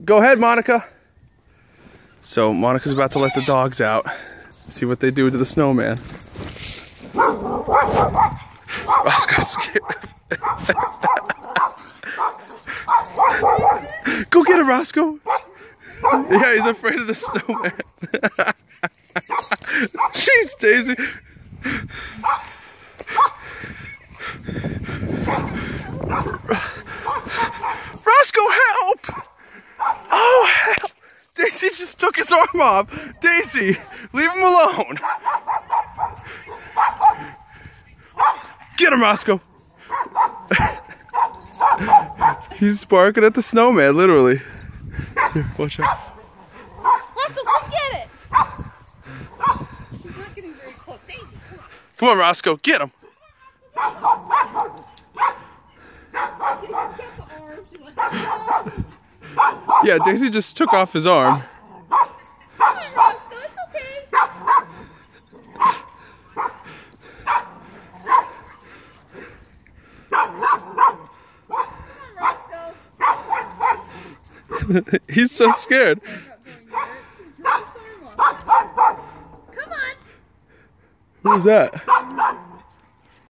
Go ahead, Monica. So Monica's about to let the dogs out. See what they do to the snowman. Roscoe's scared. Go get him, Roscoe. Yeah, he's afraid of the snowman. Jeez, Daisy. Roscoe, help! Oh, help! Daisy just took his arm off. Daisy, leave him alone. Get him, Roscoe. He's barking at the snowman, literally. Here, watch out. Roscoe, come get it! He's not getting very close. Daisy, come on. Come on, Roscoe, get him. Yeah, Daisy just took off his arm. Come on, Roscoe, it's okay. Come on, Roscoe. He's so scared. Come on. Who's that?